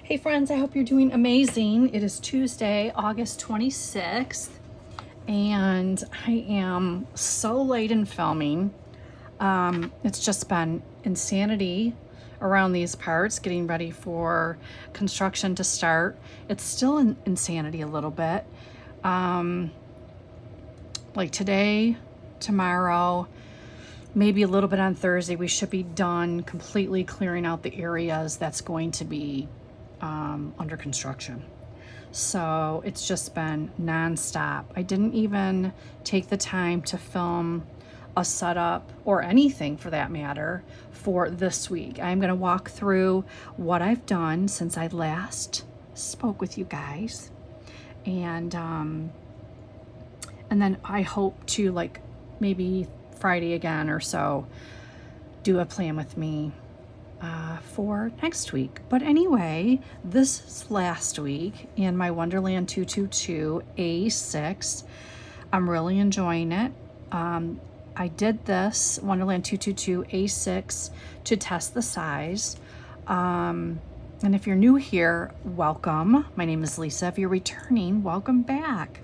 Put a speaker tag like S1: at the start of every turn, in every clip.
S1: Hey friends, I hope you're doing amazing. It is Tuesday, August 26th, and I am so late in filming. It's just been insanity around these parts, getting ready for construction to start. It's still insanity a little bit. Like today, tomorrow, maybe a little bit on Thursday, we should be done completely clearing out the areas that's going to be under construction. So it's just been nonstop. I didn't even take the time to film a setup or anything for that matter for this week. I'm going to walk through what I've done since I last spoke with you guys, and then I hope to, like, maybe Friday again or so, do a plan with me for next week. But anyway, this is last week in my Wonderland 222 A6. I'm really enjoying it. I did this Wonderland 222 A6 to test the size. And if you're new here, welcome. My name is Lisa. If you're returning, welcome back.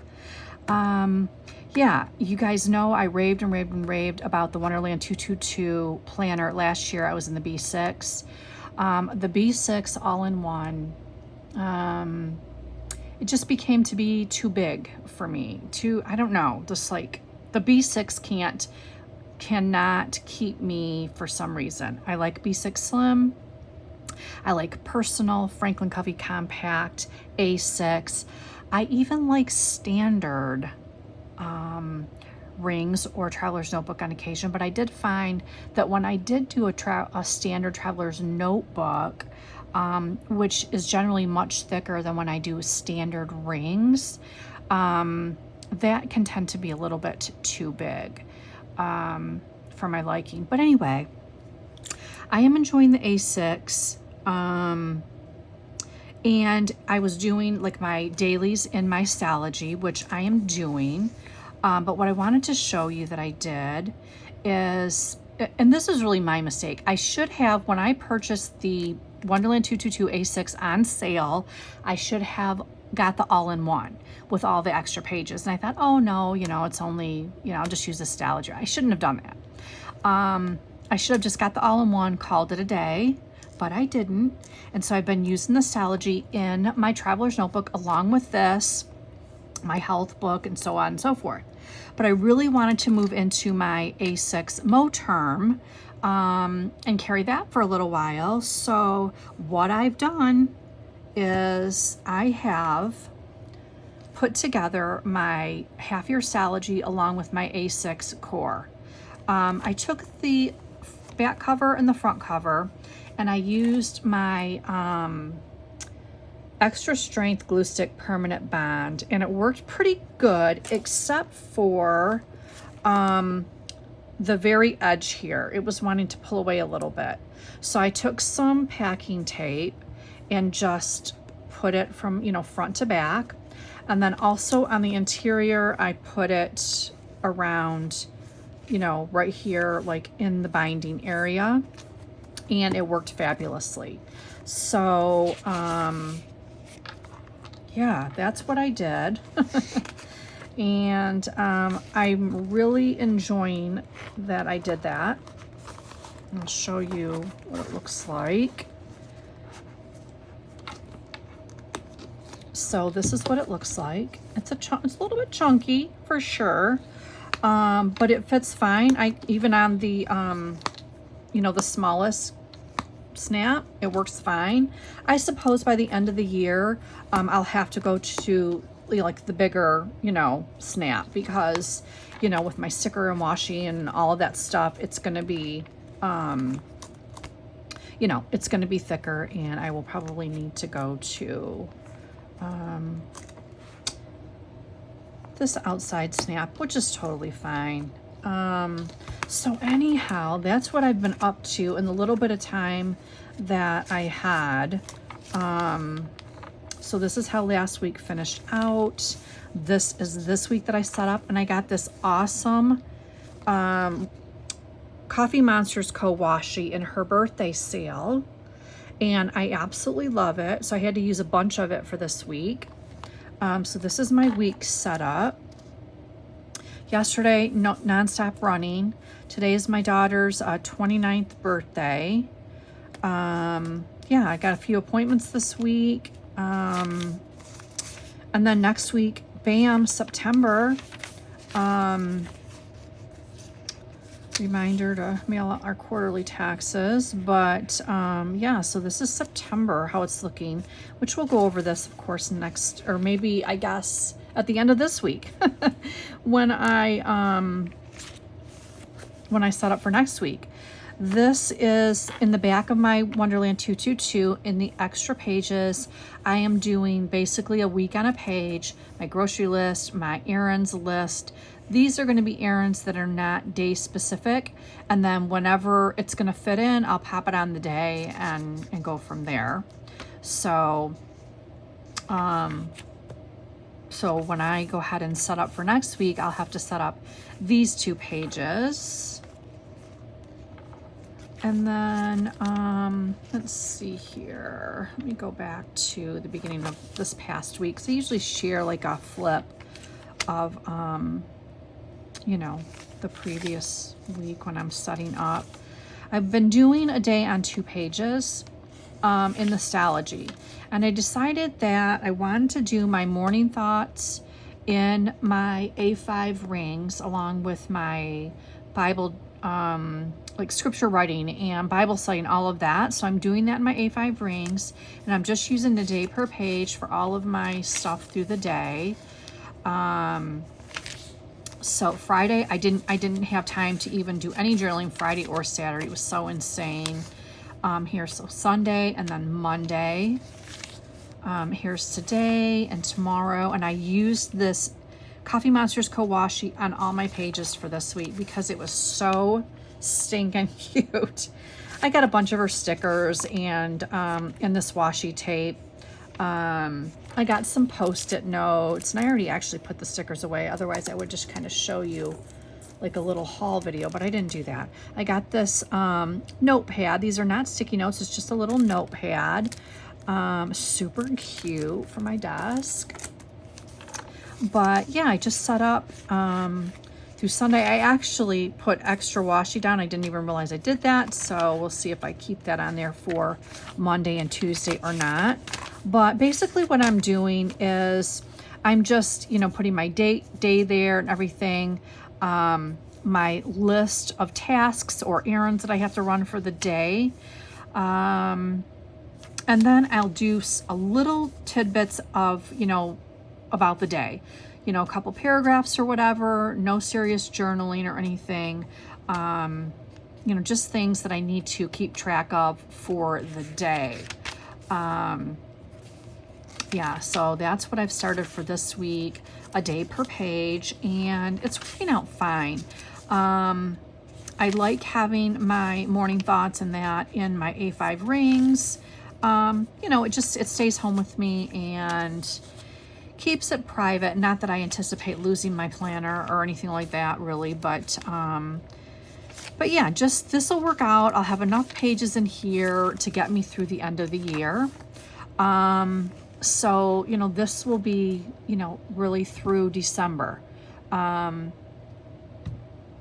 S1: Yeah, you guys know I raved and raved and raved about the Wonderland 222 planner. Last year I was in the B6. The B6 all-in-one, it just became to be too big for me. I don't know, just like the B6 cannot keep me for some reason. I like B6 Slim. I like Personal, Franklin Covey Compact, A6. I even like standard rings or traveler's notebook on occasion, but I did find that when I did do a standard traveler's notebook, which is generally much thicker than when I do standard rings, that can tend to be a little bit too big for my liking. But anyway, I am enjoying the A6. And I was doing like my dailies in my Stalogy, which I am doing. But what I wanted to show you that I did is, and this is really my mistake, I should have, when I purchased the Wonderland 222 A6 on sale, I should have got the all-in-one with all the extra pages. And I thought, oh no, it's only, I'll just use the Stalogy. I shouldn't have done that. I should have just got the all-in-one, called it a day, but I didn't. And so I've been using the Stalogy in my traveler's notebook along with this, my health book, and so on and so forth. But I really wanted to move into my A6 Moterm and carry that for a little while. So what I've done is I have put together my half-year Stalogy along with my A6 core. I took the back cover and the front cover, and I used my extra strength glue stick permanent bond, and it worked pretty good, except for the very edge here. It was wanting to pull away a little bit. So I took some packing tape and just put it from, front to back. And then also on the interior, I put it around, right here, like in the binding area. And it worked fabulously. So, yeah, that's what I did. And I'm really enjoying that I did that. I'll show you what it looks like. So this is what it looks like. It's a little bit chunky for sure, but it fits fine. Even on the the smallest snap, it works fine. I suppose by the end of the year, I'll have to go to like the bigger, snap, because, with my sticker and washi and all of that stuff, it's going to be, it's going to be thicker, and I will probably need to go to this outside snap, which is totally fine. So anyhow, that's what I've been up to in the little bit of time that I had. So this is how last week finished out. This is this week that I set up, and I got this awesome Coffee Monsters Co. washi in her birthday sale. and I absolutely love it. So I had to use a bunch of it for this week. So this is my week setup. Yesterday, nonstop running. Today is my daughter's 29th birthday. Yeah, I got a few appointments this week. And then next week, bam, September. Reminder to mail out our quarterly taxes. But yeah, so this is September, how it's looking, which we'll go over this, of course, next, or maybe, I guess, at the end of this week when I set up for next week. This is in the back of my Wonderland 222 in the extra pages. I am doing basically a week on a page, my grocery list, my errands list. These are going to be errands that are not day specific. And then whenever it's going to fit in, I'll pop it on the day and go from there. So, so when I go ahead and set up for next week, I'll have to set up these 2 pages. And then, let's see here. Let me go back to the beginning of this past week. So I usually share like a flip of, you know, the previous week when I'm setting up. I've been doing a day on 2 pages in the Stalogy. And I decided that I wanted to do my morning thoughts in my A5 rings along with my Bible, like scripture writing and Bible studying, all of that. So I'm doing that in my A5 rings, and I'm just using the day per page for all of my stuff through the day. So Friday, I didn't have time to even do any journaling Friday or Saturday. It was so insane. Here, so Sunday and then Monday. Here's today and tomorrow, and I used this Coffee Monsters Kawashi on all my pages for this week because it was so stinking cute. I got a bunch of her stickers and this washi tape. I got some post-it notes, and I already actually put the stickers away. Otherwise, I would just kind of show you like a little haul video, but I didn't do that. I got this notepad. These are not sticky notes. It's just a little notepad. Super cute for my desk. But yeah, I just set up through Sunday. I actually put extra washi down. I didn't even realize I did that. So we'll see if I keep that on there for Monday and Tuesday or not. But basically what I'm doing is I'm just, you know, putting my day there and everything. My list of tasks or errands that I have to run for the day. And then I'll do a little tidbits of, you know, about the day, you know, a couple paragraphs or whatever, no serious journaling or anything, you know, just things that I need to keep track of for the day. Yeah, so that's what I've started for this week, a day per page, and it's working out fine. I like having my morning thoughts and that in my A5 rings. You know, it stays home with me and keeps it private. Not that I anticipate losing my planner or anything like that, really, but yeah, just this will work out. I'll have enough pages in here to get me through the end of the year. So, you know, this will be, you know, really through December,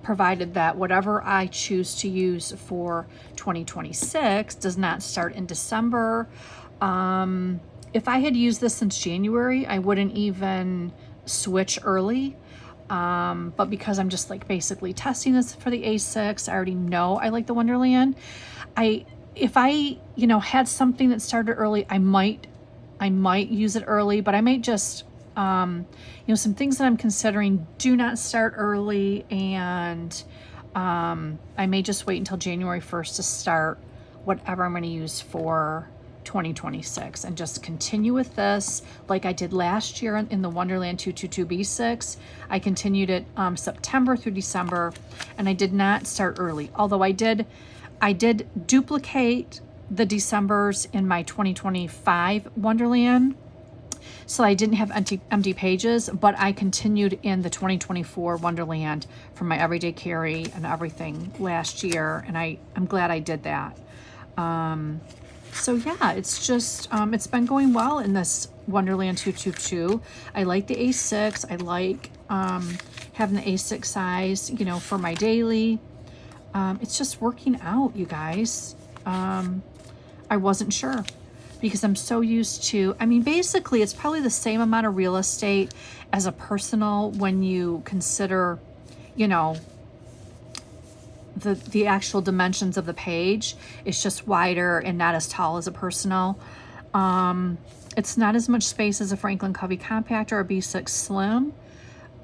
S1: provided that whatever I choose to use for 2026 does not start in December. If I had used this since January, I wouldn't even switch early. But because I'm just like basically testing this for the A6, I already know I like the Wonderland. If I, you know, had something that started early, I might use it early, but I might just, you know, some things that I'm considering do not start early, and I may just wait until January 1st to start whatever I'm going to use for 2026 and just continue with this like I did last year in the Wonderland 222B6. I continued it September through December, and I did not start early, although I did duplicate the Decembers in my 2025 Wonderland, so I didn't have empty pages, but I continued in the 2024 Wonderland for my everyday carry and everything last year, and I'm glad I did that. So yeah, it's just, it's been going well in this Wonderland 222. I like the A6. I like having the A6 size, you know, for my daily. It's just working out, you guys. I wasn't sure because I'm so used to, I mean, basically it's probably the same amount of real estate as a personal when you consider, you know, the actual dimensions of the page. It's just wider and not as tall as a personal. It's not as much space as a Franklin Covey Compact or a B6 Slim.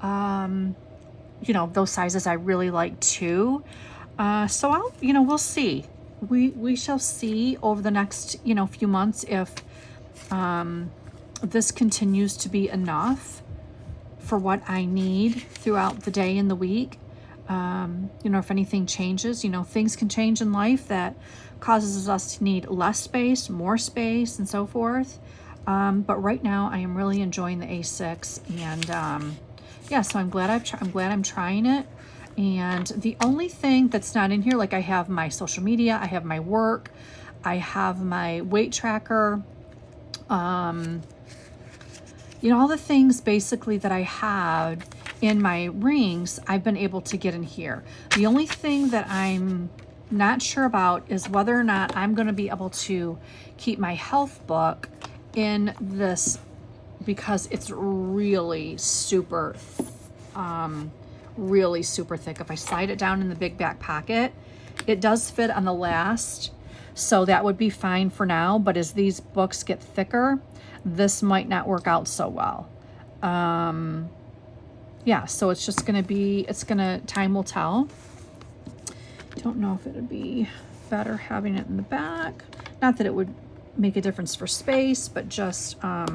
S1: You know, those sizes I really like too. So I'll, you know, we'll see. We shall see over the next, you know, few months if this continues to be enough for what I need throughout the day and the week. You know, if anything changes, you know, things can change in life that causes us to need less space, more space, and so forth. But right now, I am really enjoying the A6, and yeah, so I'm glad I'm trying it. And the only thing that's not in here, like I have my social media, I have my work, I have my weight tracker. You know, all the things basically that I had in my rings, I've been able to get in here. The only thing that I'm not sure about is whether or not I'm going to be able to keep my health book in this, because it's really super thick. If I slide it down in the big back pocket, it does fit on the last, so that would be fine for now. But as these books get thicker, this might not work out so well. Yeah, so it's just gonna be, time will tell. Don't know if it'd be better having it in the back. Not that it would make a difference for space, but just, I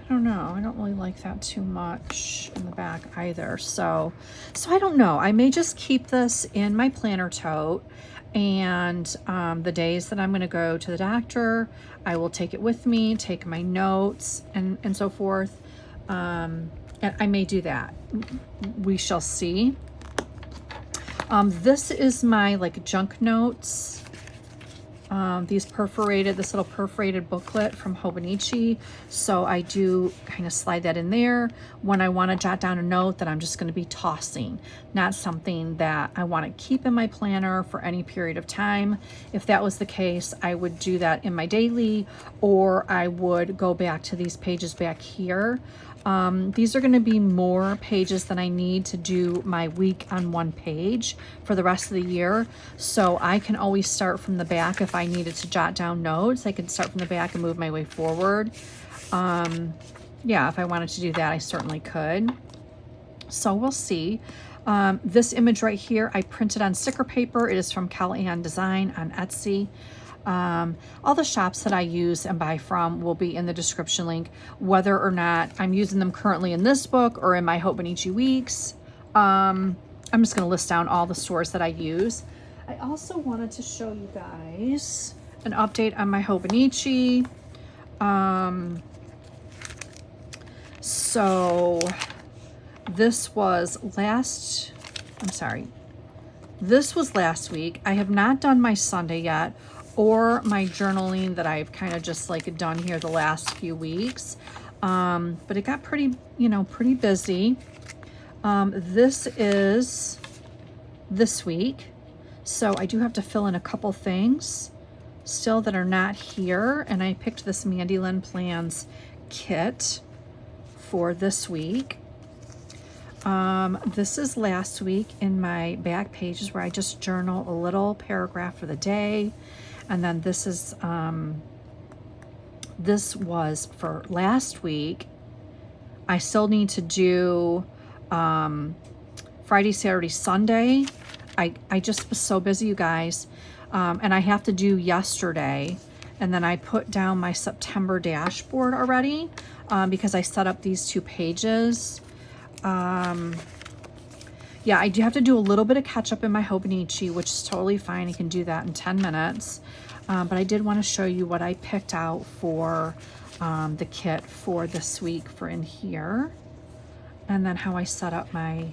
S1: don't know. I don't really like that too much in the back either. So I don't know. I may just keep this in my planner tote, and the days that I'm going to go to the doctor, I will take it with me, take my notes, and so forth. And I may do that. We shall see. This is my like junk notes. This little perforated booklet from Hobonichi. So I do kind of slide that in there when I want to jot down a note that I'm just going to be tossing, not something that I want to keep in my planner for any period of time. If that was the case, I would do that in my daily, or I would go back to these pages back here. These are going to be more pages than I need to do my week on one page for the rest of the year. So I can always start from the back. If I needed to jot down notes, I can start from the back and move my way forward. Yeah, if I wanted to do that, I certainly could. So we'll see. This image right here, I printed on sticker paper. It is from Kellyanne Design on Etsy. All the shops that I use and buy from will be in the description link, whether or not I'm using them currently in this book or in my Hobonichi weeks. I'm just going to list down all the stores that I use. I also wanted to show you guys an update on my Hobonichi. So this was last week. I have not done my Sunday yet, or my journaling that I've kind of just like done here the last few weeks. But it got pretty busy. This is this week. So I do have to fill in a couple things still that are not here. And I picked this Mandy Lynn Plans kit for this week. This is last week in my back pages where I just journal a little paragraph for the day. And then this is, this was for last week. I still need to do Friday, Saturday, Sunday. I just was so busy, you guys. And I have to do yesterday. And then I put down my September dashboard already because I set up these 2 pages. Yeah, I do have to do a little bit of catch up in my Hobonichi, which is totally fine. I can do that in 10 minutes. But I did want to show you what I picked out for the kit for this week for in here. And then how I set up my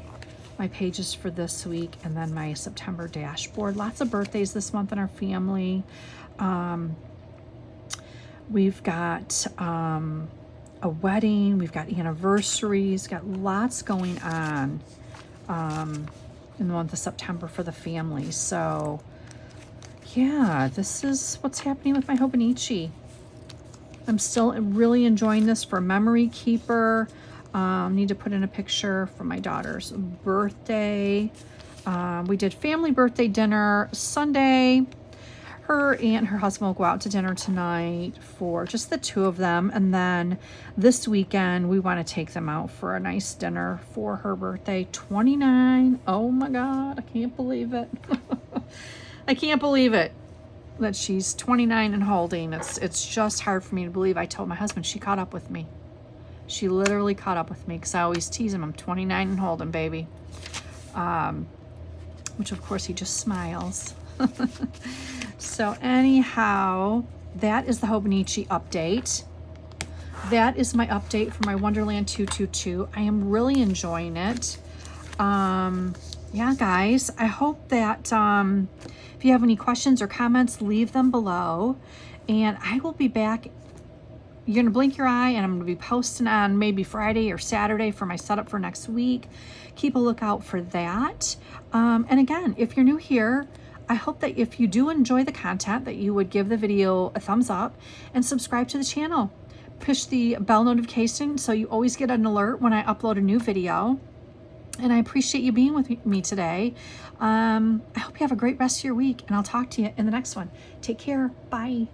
S1: my pages for this week, and then my September dashboard. Lots of birthdays this month in our family. We've got a wedding, we've got anniversaries, got lots going on in the month of September for the family. So yeah, this is what's happening with my Hobonichi. I'm still really enjoying this for memory keeper. Need to put in a picture for my daughter's birthday. We did family birthday dinner Sunday. Her and her husband will go out to dinner tonight for just the two of them. And then this weekend, we want to take them out for a nice dinner for her birthday, 29. Oh my God, I can't believe it. I can't believe it that she's 29 and holding. It's just hard for me to believe. I told my husband she caught up with me. She literally caught up with me because I always tease him. I'm 29 and holding, baby. Which of course he just smiles. So anyhow, that is the Hobonichi update. That is my update for my Wonderland 222. I am really enjoying it. Yeah, guys, I hope that if you have any questions or comments, leave them below. And I will be back. You're going to blink your eye, and I'm going to be posting on maybe Friday or Saturday for my setup for next week. Keep a lookout for that. And again, if you're new here, I hope that if you do enjoy the content, that you would give the video a thumbs up and subscribe to the channel. Push the bell notification so you always get an alert when I upload a new video. And I appreciate you being with me today. I hope you have a great rest of your week, and I'll talk to you in the next one. Take care. Bye.